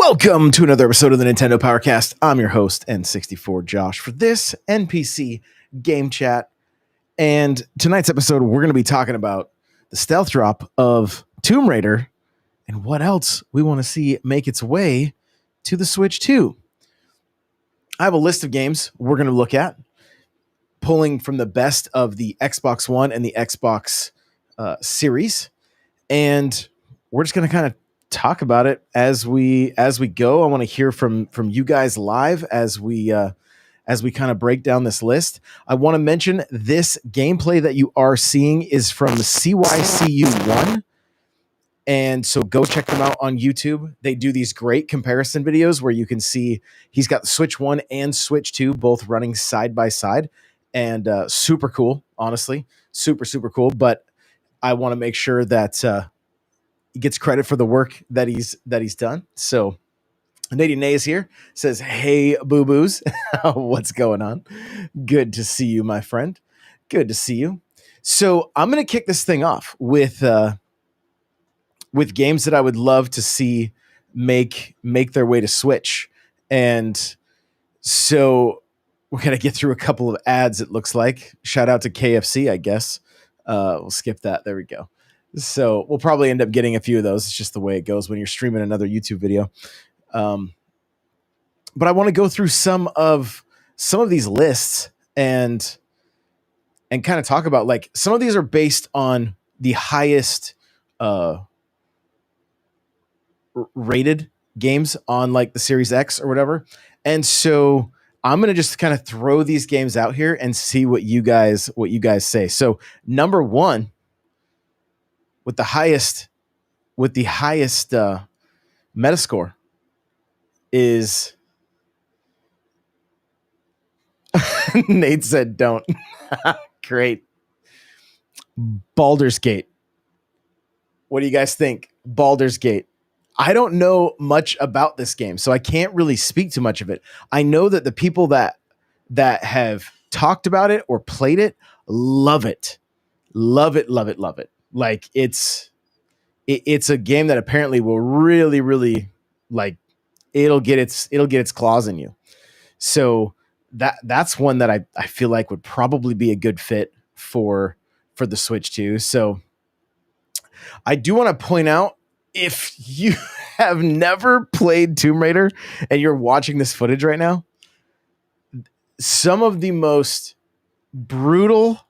Welcome to another episode of the Nintendo PowerCast. I'm your host, N64 Josh, for this NPC game chat. And tonight's episode, we're going to be talking about the stealth drop of Tomb Raider and what else we want to see make its way to the Switch 2. I have a list of games we're going to look at, pulling from the best of the Xbox One and the Xbox series. And we're just going to kind of talk about it as we go. I want to hear from you guys live as we kind of break down this list. I want to mention this gameplay that you are seeing is from CYCU1. And so go check them out on YouTube. They do these great comparison videos where you can see he's got the Switch 1 and Switch 2 both running side by side, and super cool, honestly. Super cool. But I want to make sure that he gets credit for the work that he's done. So Nady Nay is here, says, "Hey, boo-boos." What's going on? Good to see you, my friend. Good to see you. So I'm going to kick this thing off with games that I would love to see make their way to Switch. And so we're going to get through a couple of ads, it looks like. Shout out to KFC, I guess. We'll skip that. There we go. So we'll probably end up getting a few of those. It's just the way it goes when you're streaming another YouTube video. But I want to go through some of these lists and kind of talk about, like, some of these are based on the highest rated games on, like, the Series X or whatever. And so I'm going to just kind of throw these games out here and see what you guys say. So number one, with the highest Metascore is Nate said don't. Great. Baldur's Gate. What do you guys think? Baldur's Gate. I don't know much about this game, so I can't really speak too much of it. I know that the people that have talked about it or played it love it. Love it. Like, it's a game that apparently will really, like, it'll get its claws in you. So that's one that I feel like would probably be a good fit for the Switch 2. So I do want to point out, if you have never played Tomb Raider and you're watching this footage right now, some of the most brutal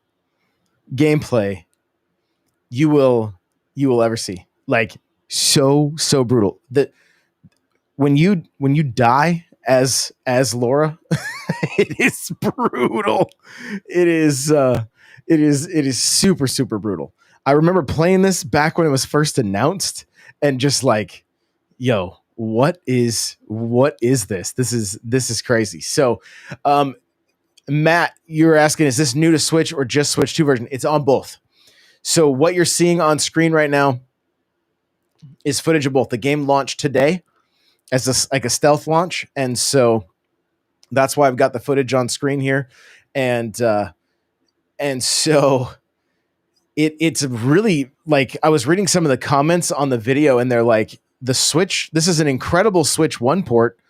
gameplay you will ever see. Like, so brutal that when you die as Laura, it is brutal. It is super brutal. I remember playing this back when it was first announced and just like, yo, what is this? This is crazy. So, Matt, you're asking, is this new to Switch or just Switch 2 version? It's on both. So what you're seeing on screen right now is footage of both. The game launched today as a stealth launch, and so that's why I've got the footage on screen here. And so it's really, like, I was reading some of the comments on the video, and they're like, the Switch, this is an incredible Switch 1 port,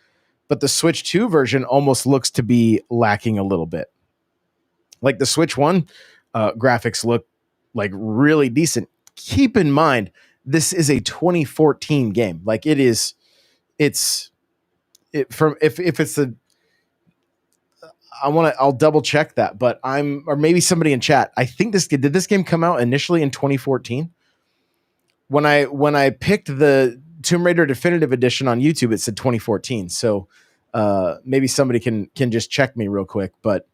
but the Switch 2 version almost looks to be lacking a little bit. Like, the Switch 1 graphics look like really decent. Keep in mind, this is a 2014 game. Like, if it's the, I'll double check that, but or maybe somebody in chat, I think did this game come out initially in 2014? When I picked the Tomb Raider Definitive Edition on YouTube, it said 2014. So maybe somebody can just check me real quick, but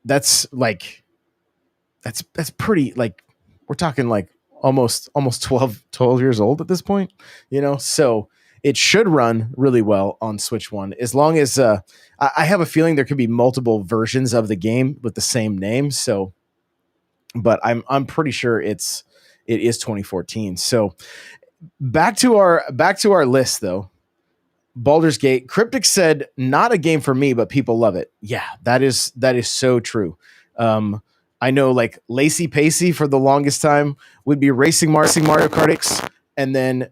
that's pretty, like, we're talking like almost 12 years old at this point, so it should run really well on Switch 1, as long as I have a feeling there could be multiple versions of the game with the same name. So, but I'm pretty sure it is 2014. So back to our list though. Baldur's Gate. Cryptic said, not a game for me, but people love it. Yeah, that is so true. I know, like, Lacey Pacey for the longest time would be racing Mario Kart X, and then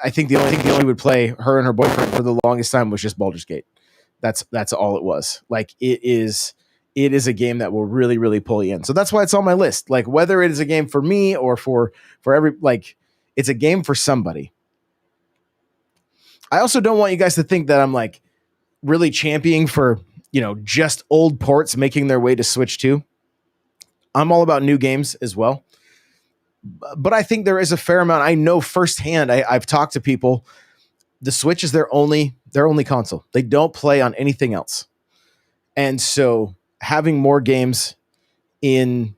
I think the only thing would play her and her boyfriend for the longest time was just Baldur's Gate. That's all it was. Like it is a game that will really, really pull you in. So that's why it's on my list. Like whether it is a game for me or for every, like it's a game for somebody. I also don't want you guys to think that I'm like really championing for, just old ports making their way to Switch 2. I'm all about new games as well. But I think there is a fair amount. I know firsthand, I've talked to people, the Switch is their only console. They don't play on anything else. And so having more games in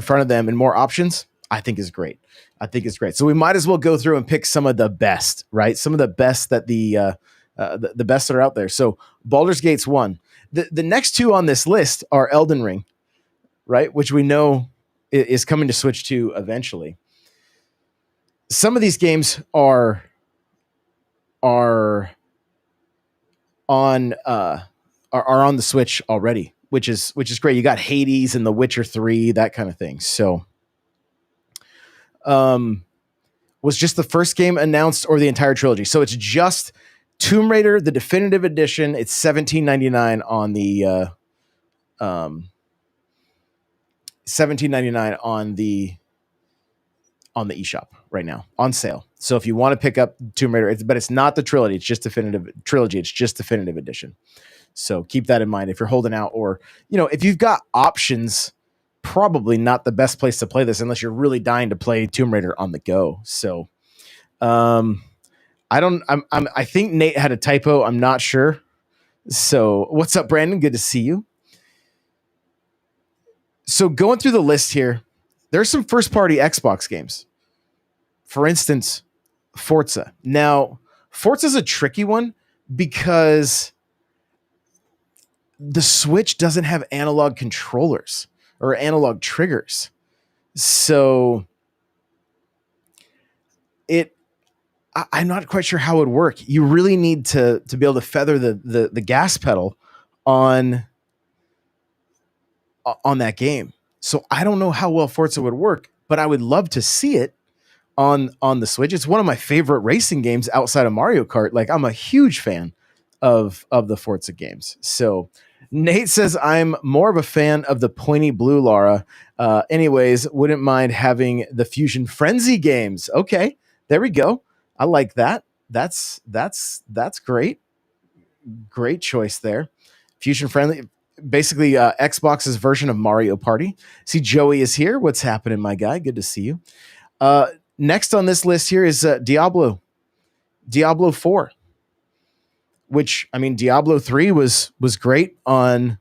front of them and more options, I think is great. So we might as well go through and pick some of the best, right? Some of the best that the best that are out there. So Baldur's Gate's one. The next two on this list are Elden Ring, right? Which we know is coming to Switch 2 eventually. Some of these games are on the Switch already, which is great. You got Hades and The Witcher 3, that kind of thing. So, was just the first game announced or the entire trilogy? So it's just Tomb Raider, the definitive edition. It's $17.99 on the $17.99 on the eShop right now on sale. So if you want to pick up Tomb Raider, but it's not the trilogy, it's just definitive trilogy. It's just definitive edition. So keep that in mind if you're holding out, or, if you've got options, probably not the best place to play this unless you're really dying to play Tomb Raider on the go. So, I think Nate had a typo. I'm not sure. So what's up, Brandon? Good to see you. So going through the list here, there's some first party Xbox games. For instance, Forza. Now, Forza's a tricky one because the Switch doesn't have analog controllers or analog triggers. So I'm not quite sure how it would work. You really need to be able to feather the gas pedal on that game. So I don't know how well Forza would work, but I would love to see it on the Switch. It's one of my favorite racing games outside of Mario Kart. Like I'm a huge fan of the Forza games. So Nate says I'm more of a fan of the pointy blue Lara. Anyways, wouldn't mind having the Fusion Frenzy games. Okay, there we go. I like that. That's great. Great choice there. Fusion Friendly, basically Xbox's version of Mario Party. See, Joey is here. What's happening, my guy? Good to see you. Next on this list here is Diablo 4, which, I mean, Diablo 3 was great on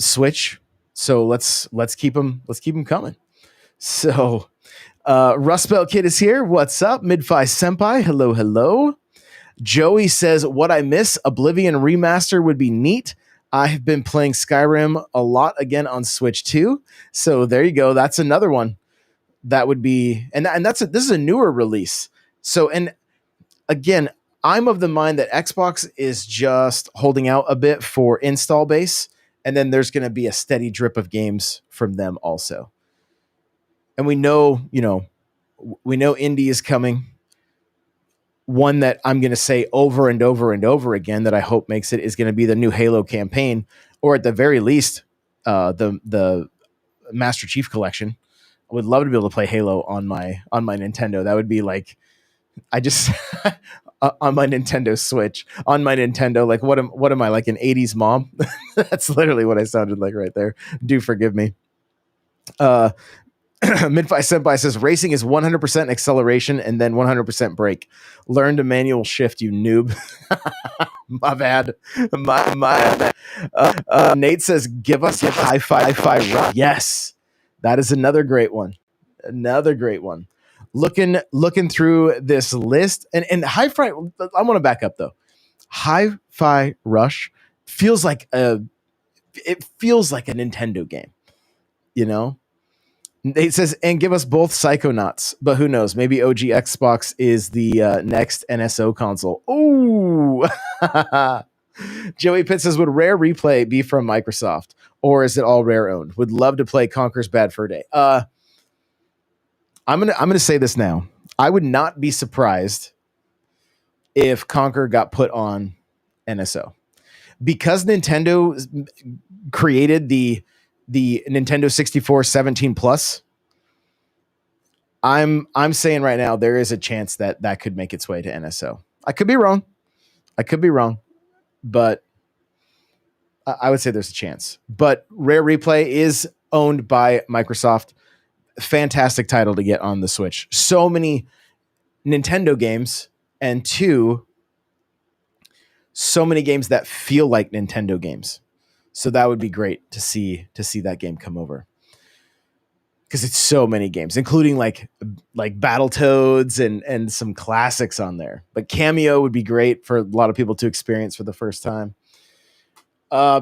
Switch. So let's keep them coming. So Rust Belt Kid is here. What's up? Midfi Senpai. Hello. Joey says, what I miss, Oblivion Remaster would be neat. I have been playing Skyrim a lot again on Switch 2. So there you go. That's another one that would be, this is a newer release. So, and again, I'm of the mind that Xbox is just holding out a bit for install base, and then there's going to be a steady drip of games from them also. And we know indie is coming. One that I'm going to say over and over and over again that I hope makes it is going to be the new Halo campaign, or at the very least, the Master Chief Collection. I would love to be able to play Halo on my Nintendo. That would be like, I just on my Nintendo Switch, on my Nintendo. Like, what am I, like an 80s mom? That's literally what I sounded like right there. Do forgive me. Midfi Senpai says racing is 100% acceleration and then 100% brake. Learn to manual shift, you noob. My bad. My bad. Nate says give us a hi-fi run. Yes, that is another great one. Looking through this list and hi-fi. I want to back up though. Hi-Fi Rush feels like a Nintendo game, you know. It says, and give us both Psychonauts, but who knows? Maybe OG Xbox is the next NSO console. Ooh. Joey Pitt says, would Rare Replay be from Microsoft, or is it all Rare owned? Would love to play Conker's Bad Fur Day. I'm gonna say this now. I would not be surprised if Conquer got put on NSO because Nintendo created the Nintendo 64 17 plus. I'm saying right now there is a chance that that could make its way to NSO. I could be wrong. But I would say there's a chance. But Rare Replay is owned by Microsoft. Fantastic title to get on the Switch. So many Nintendo games, and so many games that feel like Nintendo games. So that would be great to see that game come over. Because it's so many games, including like Battletoads and some classics on there. But Cameo would be great for a lot of people to experience for the first time.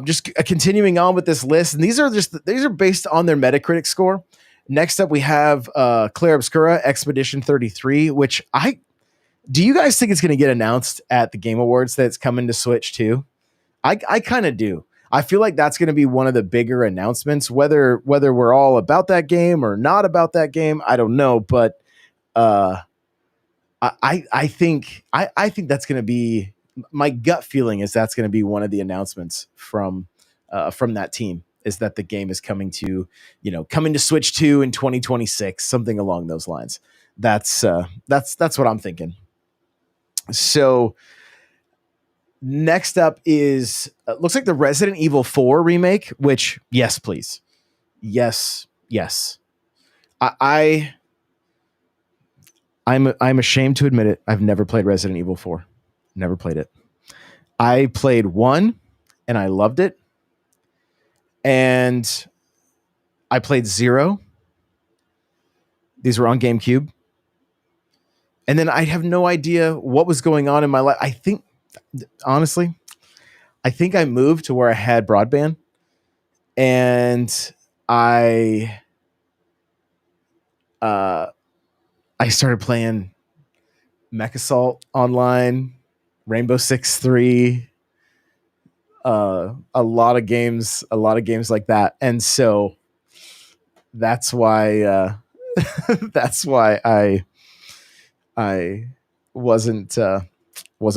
Just continuing on with this list, and these are based on their Metacritic score. Next up, we have Clair Obscura Expedition 33, which do you guys think it's going to get announced at the Game Awards that it's coming to Switch too? I kind of do. I feel like that's going to be one of the bigger announcements, whether we're all about that game or not about that game. I don't know, but I think that's going to be, my gut feeling is that's going to be one of the announcements from that team, is that the game is coming to Switch 2 in 2026, something along those lines. That's what I'm thinking. So next up is looks like the Resident Evil 4 remake, which yes, please. Yes. I'm ashamed to admit it. I've never played Resident Evil 4. Never played it. I played 1 and I loved it. And I played 0. These were on GameCube. And then I have no idea what was going on in my life. I think, honestly, I moved to where I had broadband, and I started playing Mech Assault Online, Rainbow Six 3, a lot of games like that. And so that's why I wasn't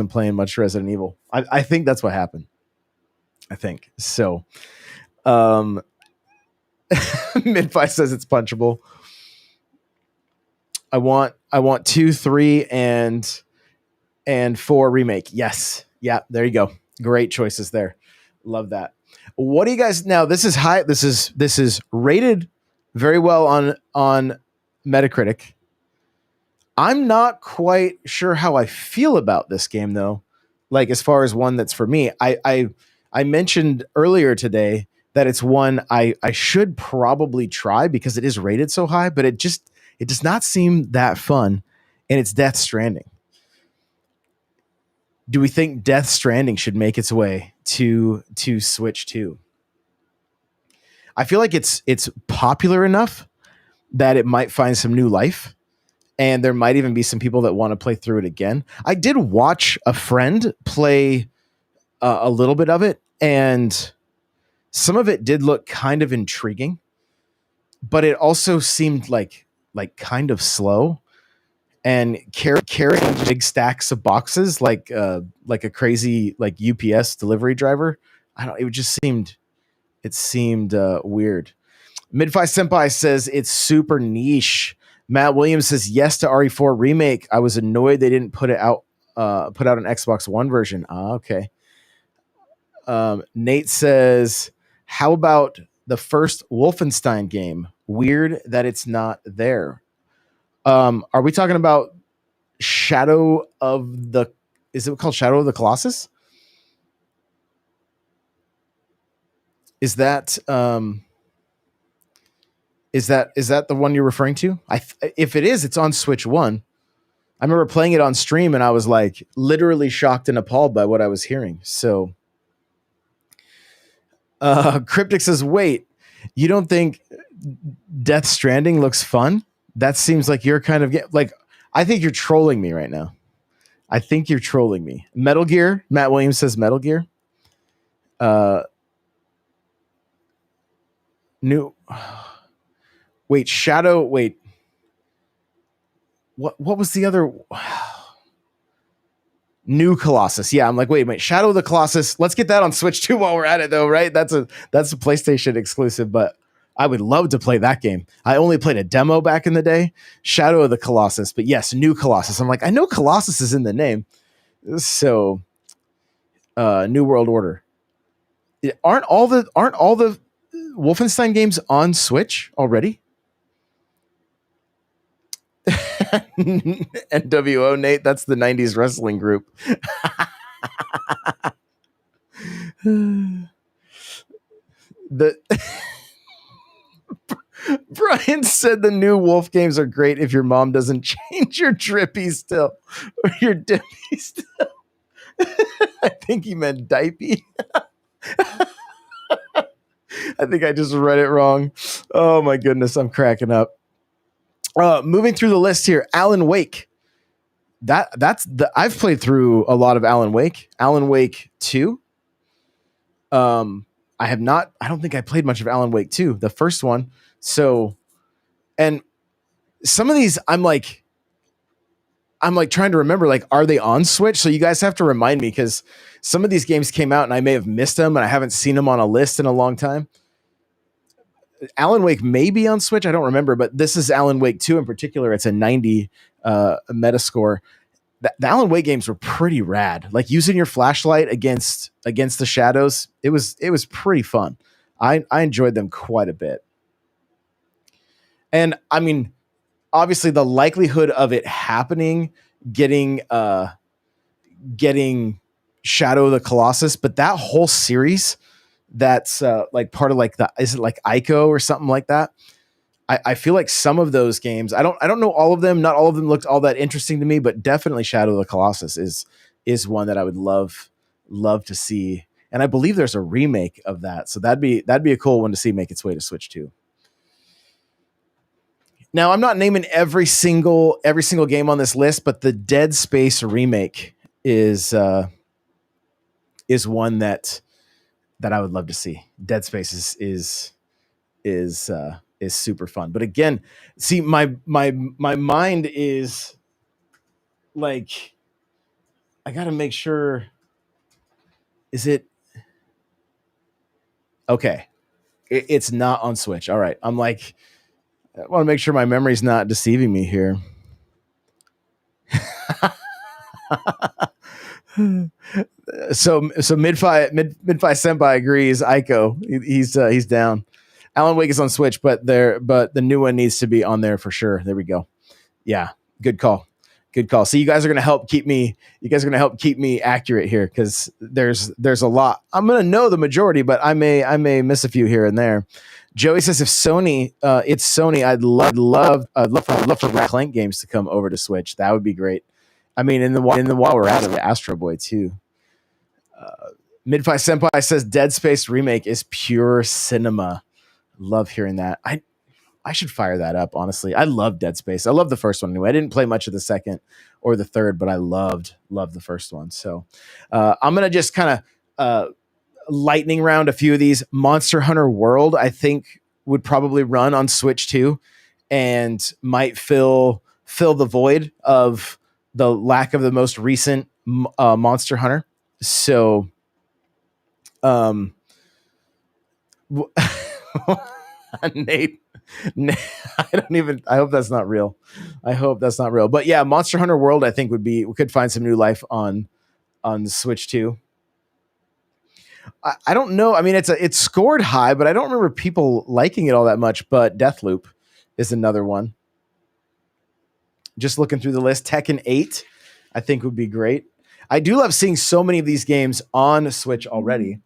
playing much Resident Evil. I think that's what happened. I think so. Midfight says it's punchable. I want 2, 3, and 4 remake. Yes. Yeah, there you go. Great choices there. Love that. What do you guys, now this is high, this is rated very well on Metacritic. I'm not quite sure how I feel about this game though. Like, as far as one that's for me, I mentioned earlier today that it's one I should probably try because it is rated so high, but it does not seem that fun, and it's Death Stranding. Do we think Death Stranding should make its way to Switch 2? I feel like it's popular enough that it might find some new life, and there might even be some people that want to play through it again. I did watch a friend play a little bit of it, and some of it did look kind of intriguing, but it also seemed like kind of slow. And carrying big stacks of boxes like a crazy UPS delivery driver. It seemed weird. Midfi Senpai says it's super niche. Matt Williams says yes to RE4 remake. I was annoyed they didn't put out an Xbox One version. Okay. Nate says, how about the first Wolfenstein game? Weird that it's not there. Are we talking about is it called Shadow of the Colossus? Is that the one you're referring to? If it is, it's on Switch 1. I remember playing it on stream and I was like literally shocked and appalled by what I was hearing. So Cryptic says, wait, you don't think Death Stranding looks fun? That seems like you're kind of I think you're trolling me right now. I think you're trolling me. Metal Gear. Matt Williams says Metal Gear. New. Wait, Shadow. Wait. what was the other New Colossus? Yeah, I'm like, wait a minute, Shadow of the Colossus. Let's get that on Switch too while we're at it, though, right? That's a PlayStation exclusive, but I would love to play that game. I only played a demo back in the day, Shadow of the Colossus, but yes, New Colossus. I'm like, I know Colossus is in the name, so New World Order. Aren't all the Wolfenstein games on Switch already? NWO, Nate, that's the 90s wrestling group. The Brian said the new Wolf games are great if your mom doesn't change your drippy still or your dippy still. I think he meant diaper. I think I just read it wrong. Oh my goodness, I'm cracking up. Moving through the list here, Alan Wake. I've played through a lot of Alan Wake. Alan Wake 2. I have not. I don't think I played much of Alan Wake 2, the first one. So, and some of these, I'm like trying to remember, like, are they on Switch? So you guys have to remind me, because some of these games came out and I may have missed them and I haven't seen them on a list in a long time. Alan Wake may be on Switch. I don't remember, but this is Alan Wake 2 in particular. It's a 90 Metascore. The Alan Wake games were pretty rad. Like using your flashlight against the shadows. It was pretty fun. I enjoyed them quite a bit. And I mean, obviously the likelihood of it happening, getting Shadow of the Colossus, but that whole series that's like part of like is it like Ico or something like that? I feel like some of those games, I don't know all of them. Not all of them looked all that interesting to me, but definitely Shadow of the Colossus is one that I would love to see. And I believe there's a remake of that. So that'd be a cool one to see make its way to Switch too. Now, I'm not naming every single game on this list, but the Dead Space remake is one that I would love to see. Dead Space is super fun. But again, see, my mind is like, I got to make sure. Is it okay? It's not on Switch. All right. I'm like, I want to make sure my memory's not deceiving me here. so Midfi Senpai agrees. Ico, he's down. Alan Wake is on Switch, but the new one needs to be on there for sure. There we go. Yeah, good call. So you guys are gonna help keep me. You guys are gonna help keep me accurate here, because there's a lot. I'm gonna know the majority, but I may miss a few here and there. Joey says if Sony, it's Sony, I'd love for Ratchet & Clank games to come over to Switch. That would be great. I mean, in the while we're at it, Astro Boy too. Midfi Senpai says Dead Space remake is pure cinema. Love hearing that. I should fire that up, honestly. I love Dead Space. I love the first one anyway. I didn't play much of the second or the third, but I loved the first one. So I'm going to just kind of lightning round a few of these. Monster Hunter World, I think, would probably run on Switch too, and might fill the void of the lack of the most recent Monster Hunter. So Nate, I hope that's not real. But yeah, Monster Hunter World, I think we could find some new life on the Switch too. I don't know. I mean, it's scored high, but I don't remember people liking it all that much. But Deathloop is another one. Just looking through the list, Tekken 8, I think would be great. I do love seeing so many of these games on Switch already.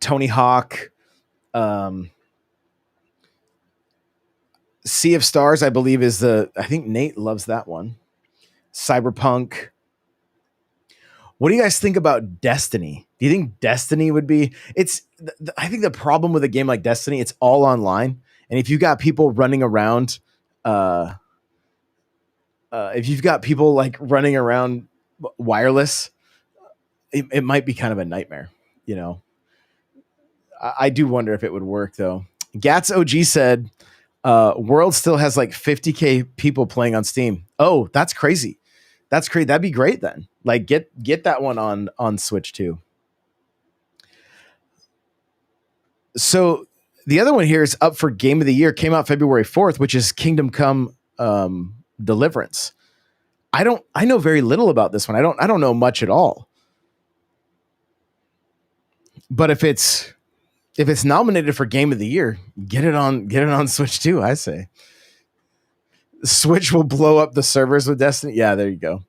Tony Hawk, Sea of Stars, I believe I think Nate loves that one. Cyberpunk. What do you guys think about Destiny? Do you think Destiny would be? I think the problem with a game like Destiny, it's all online, and if you got people running around, if you've got people like running around wireless, it might be kind of a nightmare. You know, I do wonder if it would work though. Gats OG said, World still has like 50K people playing on Steam. Oh, that's crazy. That's great. That'd be great then. Like get that one on Switch too. So the other one here is up for Game of the Year. Came out February 4th, which is Kingdom Come Deliverance. I know very little about this one. I don't know much at all. But if it's nominated for Game of the Year, get it on Switch too, I say. Switch will blow up the servers with Destiny. Yeah, there you go.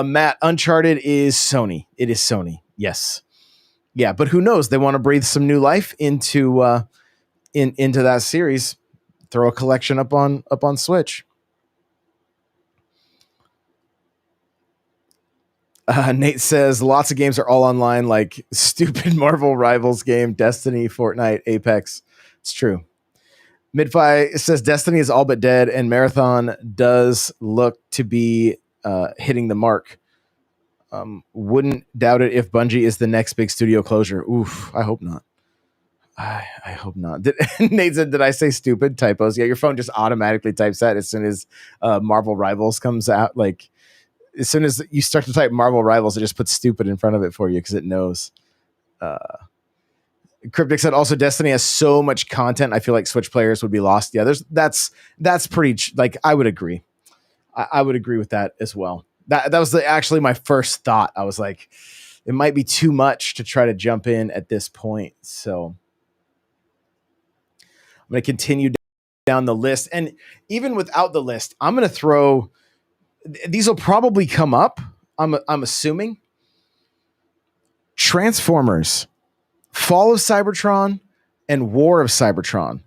Matt, Uncharted is Sony. It is Sony. Yes. Yeah, but who knows? They want to breathe some new life into into that series. Throw a collection up on Switch. Nate says lots of games are all online, like stupid Marvel Rivals game, Destiny, Fortnite, Apex. It's true. Midfi says Destiny is all but dead, and Marathon does look to be hitting the mark. Wouldn't doubt it if Bungie is the next big studio closure. Oof, I hope not. I hope not. Nate said, did I say stupid? Typos. Yeah, your phone just automatically types that as soon as Marvel Rivals comes out. Like, as soon as you start to type Marvel Rivals, it just puts stupid in front of it for you because it knows. Cryptic said also Destiny has so much content. I feel like Switch players would be lost. Yeah, that's pretty. Like, I would agree. I would agree with that as well. That was actually my first thought. I was like, it might be too much to try to jump in at this point. So I'm going to continue down the list, and even without the list, I'm going to throw. These will probably come up. I'm assuming Transformers, Fall of Cybertron, and War of Cybertron.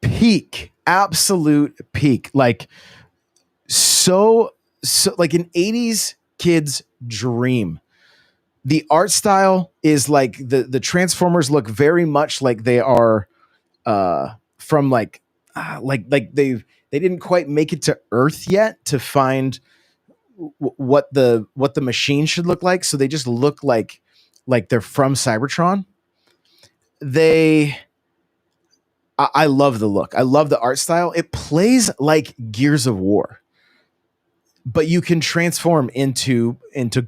Peak, absolute peak. Like so like an 80s kid's dream. The art style is like the Transformers look very much like they are from like they didn't quite make it to Earth yet to find what the machine should look like, so they just look like they're from Cybertron. I love the look. I love the art style. It plays like Gears of War, but you can transform into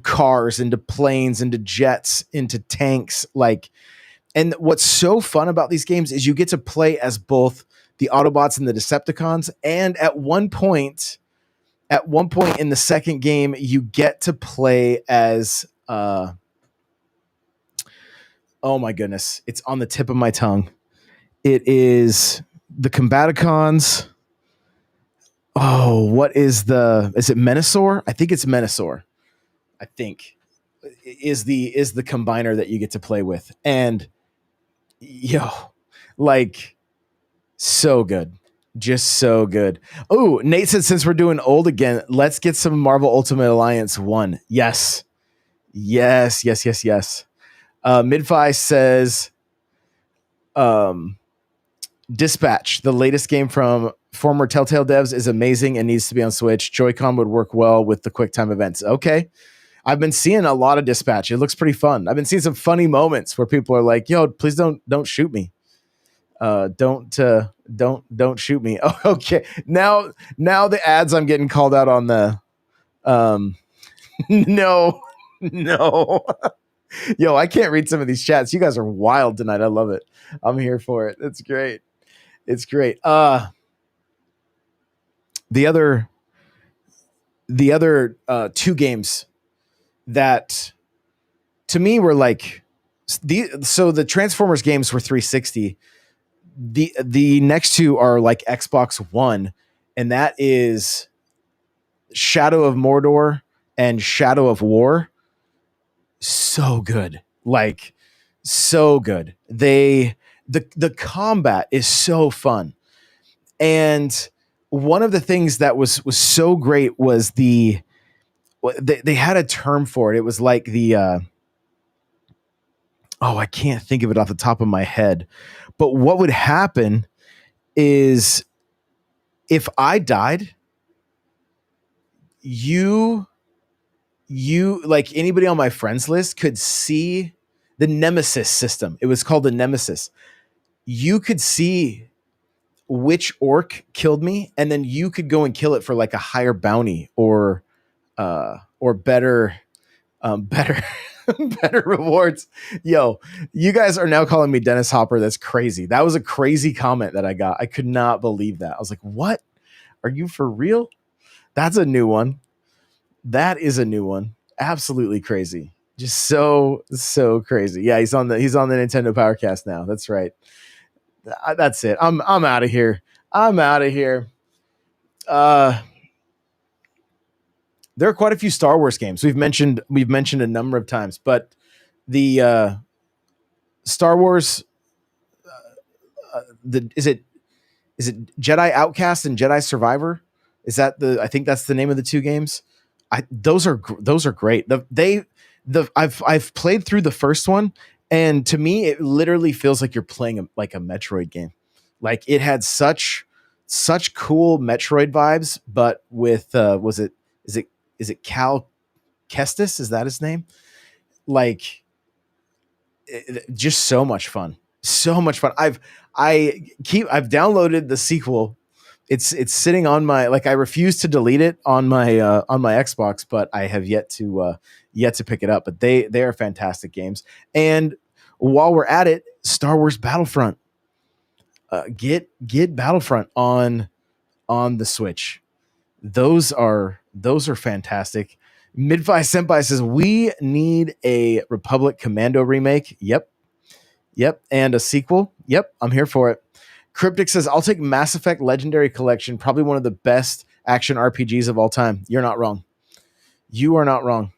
cars, into planes, into jets, into tanks. Like, and what's so fun about these games is you get to play as both the Autobots and the Decepticons. And at one point in the second game, you get to play as oh my goodness, it's on the tip of my tongue. It is the Combaticons. Oh, what is it Menasor? I think it's Menasor. I think is the combiner that you get to play with. And like, so good. Just so good. Oh, Nate said, since we're doing old again, let's get some Marvel Ultimate Alliance 1. Yes. Midfi says, Dispatch, the latest game from former Telltale devs, is amazing and needs to be on Switch. Joy-Con would work well with the QuickTime events. Okay. I've been seeing a lot of Dispatch. It looks pretty fun. I've been seeing some funny moments where people are like, yo, please don't shoot me. Don't shoot me. Oh, okay. Now the ads I'm getting called out on the no. Yo, I can't read some of these chats. You guys are wild tonight. I love it. I'm here for it. It's great. The other two games that to me were like the Transformers games were 360. The next two are like Xbox One, and that is Shadow of Mordor and Shadow of War. So good. Like, so good. The combat is so fun. And one of the things that was so great was they had a term for it. It was like the I can't think of it off the top of my head. But what would happen is if I died, you like anybody on my friends list could see the Nemesis system. It was called the Nemesis. you could see which orc killed me, and then you could go and kill it for like a higher bounty or better better better rewards. Yo, you guys are now calling me Dennis Hopper. That's crazy. That was a crazy comment that I got. I could not believe that. I was like, what? Are you for real? That's a new one. That is a new one. Absolutely crazy. Just so crazy. Yeah, he's on the Nintendo PowerCast now. That's right. That's it. I'm out of here. I'm out of here. There are quite a few Star Wars games we've mentioned a number of times, but the Star Wars is it Jedi Outcast and Jedi Survivor? Is that I think that's the name of the two games. Those are great. I've played through the first one, and to me it literally feels like you're playing like a Metroid game. Like it had such cool Metroid vibes, but with is it Cal Kestis? Is that his name? Like just so much fun. So much fun. I've downloaded the sequel. It's sitting on my, like, I refuse to delete it on my Xbox, but I have yet to pick it up. But they are fantastic games. And while we're at it, Star Wars Battlefront. Get Battlefront on the Switch. Those are fantastic. Midfi Senpai says we need a Republic Commando remake. Yep. And a sequel. Yep. I'm here for it. Cryptic says I'll take Mass Effect Legendary Collection. Probably one of the best action RPGs of all time. You're not wrong. You are not wrong.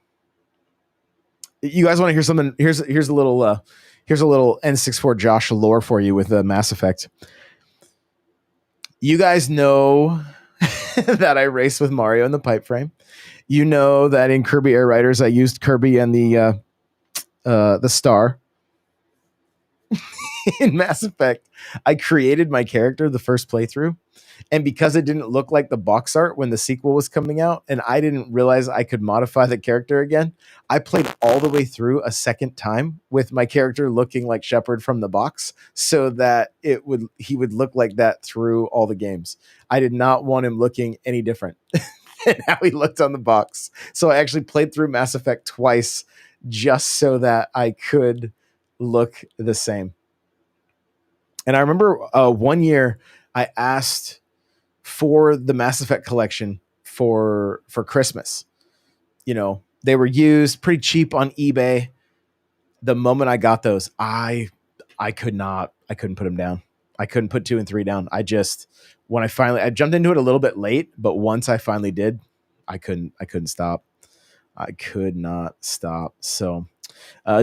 You guys want to hear something? Here's a little N64 Josh lore for you with Mass Effect. You guys know that I race with Mario in the pipe frame. You know that in Kirby Air Riders I used Kirby and the star. In Mass Effect, I created my character the first playthrough, and because it didn't look like the box art when the sequel was coming out, and I didn't realize I could modify the character again, I played all the way through a second time with my character looking like Shepard from the box, so that he would look like that through all the games. I did not want him looking any different than how he looked on the box, so I actually played through Mass Effect twice just so that I could look the same. And I remember one year I asked for the Mass Effect collection for Christmas. You know, they were used pretty cheap on eBay. The moment I got those, I couldn't put them down. I couldn't put 2 and 3 down. I jumped into it a little bit late, but once I finally did, I couldn't stop. I could not stop. So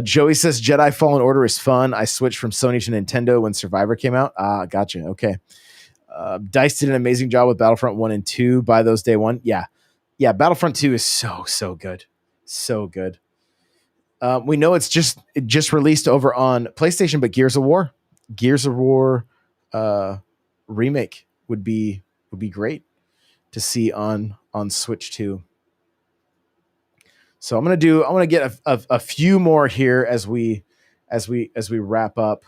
Joey says Jedi Fallen Order is fun. I switched from Sony to Nintendo when Survivor came out. Gotcha. Okay. Dice did an amazing job with Battlefront 1 and 2. Buy those day one. Yeah. Battlefront 2 is so good. So good. We know it just released over on PlayStation, but Gears of War remake would be great to see on Switch 2. So I'm gonna get a few more here as we wrap up.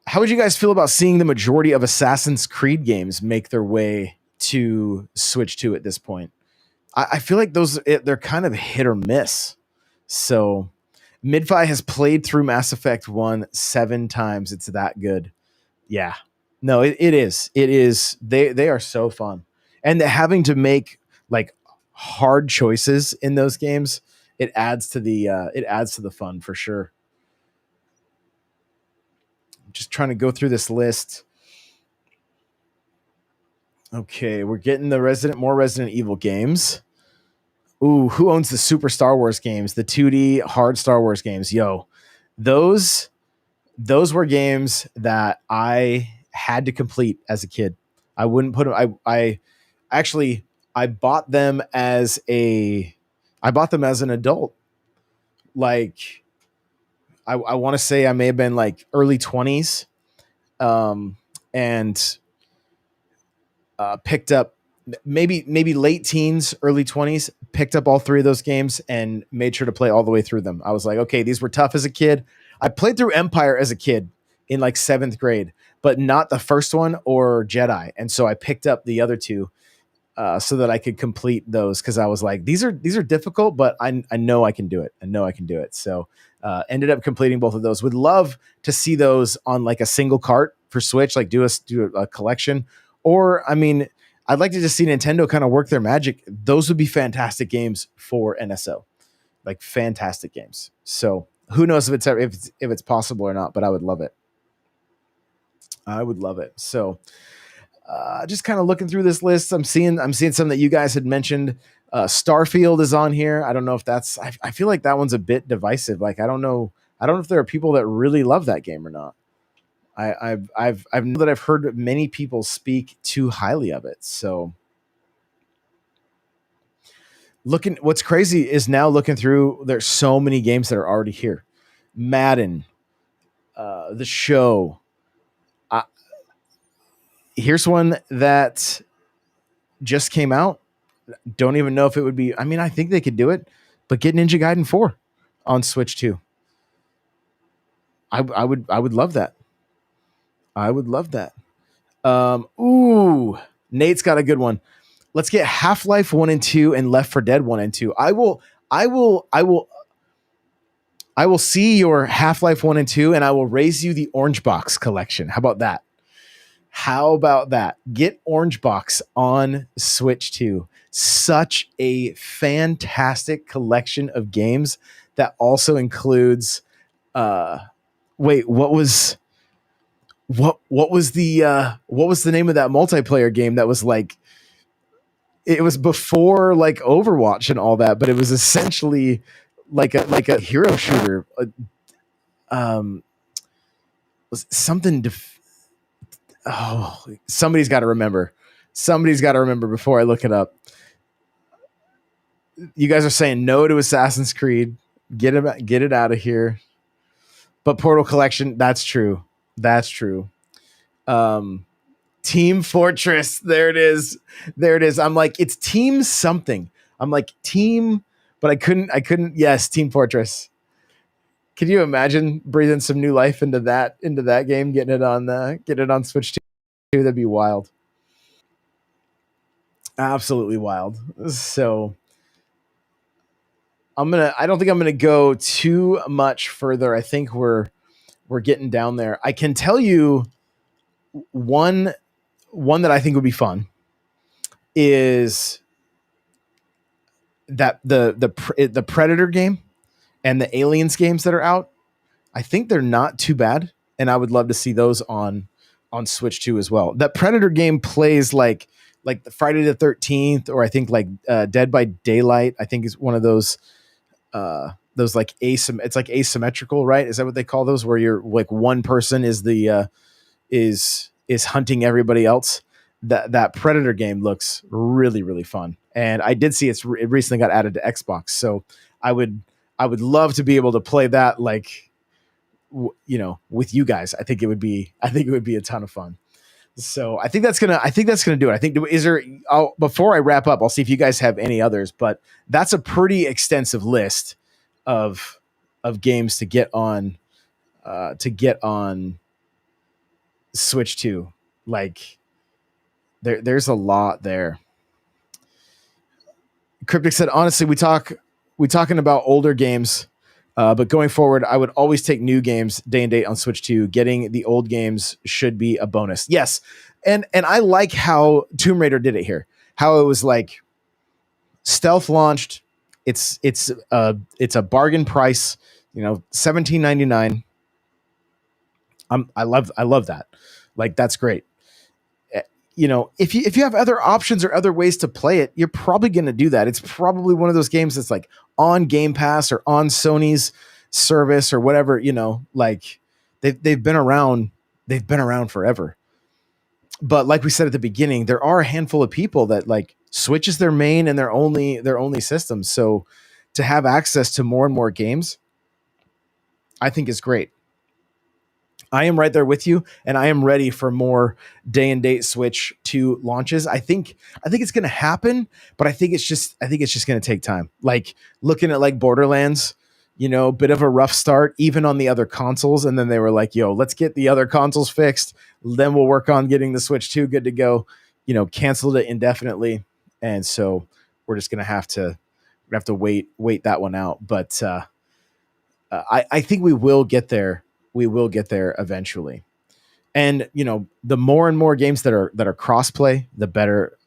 How would you guys feel about seeing the majority of Assassin's Creed games make their way to Switch 2 at this point? I feel like they're kind of hit or miss. So Midfi has played through Mass Effect 1 7 times. It's that good. Yeah. No, it is. It is. They are so fun. And having to make like hard choices in those games, it adds to the fun for sure. I'm just trying to go through this list. Okay, we're getting more Resident Evil games. Ooh, who owns the Super Star Wars games? The 2D hard Star Wars games. Yo, those were games that I had to complete as a kid. I wouldn't put them. I bought them as an adult. Like I want to say I may have been like early 20s, and picked up maybe late teens, early 20s, picked up all 3 of those games and made sure to play all the way through them. I was like, okay, these were tough as a kid. I played through Empire as a kid, in like 7th grade, but not the first one or Jedi. And so I picked up the other two so that I could complete those, because I was like, these are difficult, but I know I can do it. I know I can do it. So ended up completing both of those. Would love to see those on like a single cart for Switch, like do a collection. Or I mean, I'd like to just see Nintendo kind of work their magic. Those would be fantastic games for NSO, like fantastic games. So who knows if it's possible or not, but I would love it. I would love it. So just kind of looking through this list, I'm seeing some that you guys had mentioned. Starfield is on here. I don't know if that's. I feel like that one's a bit divisive. Like I don't know if there are people that really love that game or not. I've know that I've heard many people speak too highly of it. So what's crazy is now looking through. There's so many games that are already here. Madden, the show. Here's one that just came out. Don't even know if it would be. I mean, I think they could do it, but get Ninja Gaiden 4 on Switch 2. I would love that. I would love that. Nate's got a good one. Let's get Half-Life 1 and 2 and Left 4 Dead 1 and 2. I will see your Half-Life 1 and 2, and I will raise you the Orange Box collection. How about that? Get Orange Box on Switch 2. Such a fantastic collection of games that also includes what was the name of that multiplayer game that was like, it was before like Overwatch and all that, but it was essentially like a hero shooter. Was something somebody's got to remember. Somebody's got to remember before I look it up. You guys are saying no to Assassin's Creed. Get it out of here. But Portal Collection, that's true. That's true. Team Fortress, there it is. I'm like, it's Team something. I'm like Team, but I couldn't. Yes, Team Fortress. Can you imagine breathing some new life into that game, getting it on Switch 2? That'd be wild. Absolutely wild. So I don't think I'm gonna go too much further. I think we're getting down there. I can tell you one that I think would be fun is that the Predator game and the Aliens games that are out. I think they're not too bad, and I would love to see those on Switch 2 as well. That Predator game plays like the Friday the 13th, or I think like Dead by Daylight. I think is one of those like it's like asymmetrical, right? Is that what they call those, where you're like one person is the is hunting everybody else? That Predator game looks really, really fun, and I did see it recently got added to Xbox, so I would love to be able to play that, like, with you guys. I think it would be a ton of fun. So I think that's gonna do it. I think, before I wrap up, I'll see if you guys have any others, but that's a pretty extensive list of games to get on Switch 2. Like there's a lot there. Cryptic said, honestly, we talking about older games, but going forward, I would always take new games day and date on Switch 2. Getting the old games should be a bonus. Yes. And I like how Tomb Raider did it here. How it was like stealth launched. It's a bargain price, $17.99. I love that. Like, that's great. If you have other options or other ways to play it, you're probably going to do that. It's probably one of those games that's like on Game Pass or on Sony's service or whatever, like they've been around forever. But like we said at the beginning, there are a handful of people that like Switch is their main and their only system. So to have access to more and more games, I think is great. I am right there with you, and I am ready for more day and date Switch 2 launches. I think it's going to happen, but I think it's just going to take time. Like looking at like Borderlands, bit of a rough start even on the other consoles, and then they were like, yo, let's get the other consoles fixed, then we'll work on getting the Switch 2 good to go. Canceled it indefinitely, and so we're just gonna have to wait that one out. But I think we will get there. We will get there eventually. And the more and more games that are crossplay, the better.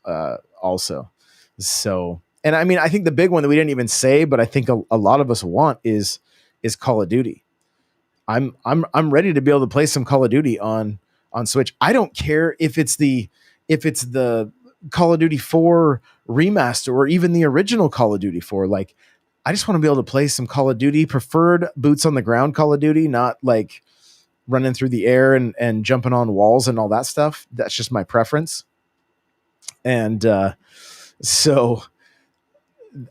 Also, so, and I mean, I think the big one that we didn't even say, but I think a lot of us want is Call of Duty. I'm ready to be able to play some Call of Duty on Switch. I don't care if it's the Call of Duty 4 remaster or even the original Call of Duty 4. Like, I just want to be able to play some Call of Duty, preferred boots on the ground Call of Duty, not like running through the air and jumping on walls and all that stuff. That's just my preference. And so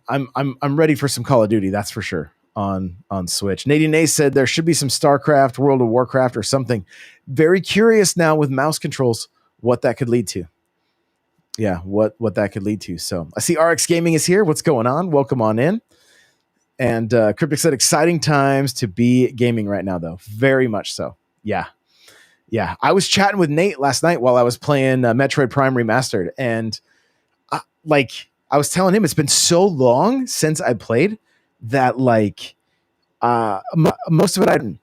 I'm ready for some Call of Duty, that's for sure, on Switch. Nadine A said there should be some StarCraft, World of Warcraft, or something. Very curious now with mouse controls what that could lead to. Yeah, what that could lead to. So I see RX Gaming is here. What's going on? Welcome on in. And Cryptic said exciting times to be gaming right now, though. Very much so. Yeah. I was chatting with Nate last night while I was playing Metroid Prime Remastered, and I was telling him it's been so long since I played that most of it I didn't.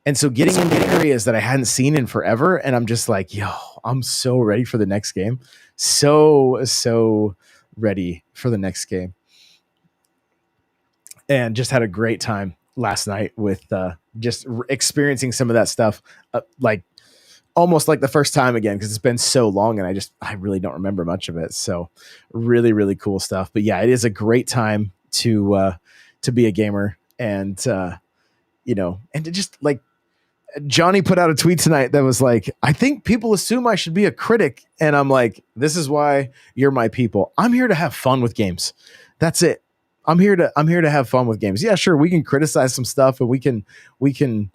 And so getting into areas that I hadn't seen in forever, and I'm just like, yo, I'm so ready for the next game. So ready for the next game. And just had a great time last night with just experiencing some of that stuff, almost like the first time again, because it's been so long and I really don't remember much of it. So really, really cool stuff. But yeah, it is a great time to be a gamer, and and to just Johnny put out a tweet tonight that was like, I think people assume I should be a critic. And I'm like, this is why you're my people. I'm here to have fun with games. That's it. I'm here to have fun with games. Yeah, sure. We can criticize some stuff, and we can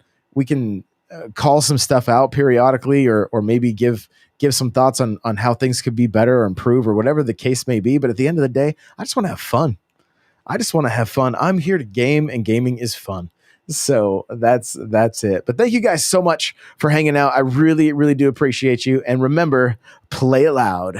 call some stuff out periodically, or maybe give some thoughts on how things could be better or improve or whatever the case may be. But at the end of the day, I just want to have fun. I'm here to game, and gaming is fun. So that's it. But thank you guys so much for hanging out. I really, really do appreciate you. And remember, play it loud.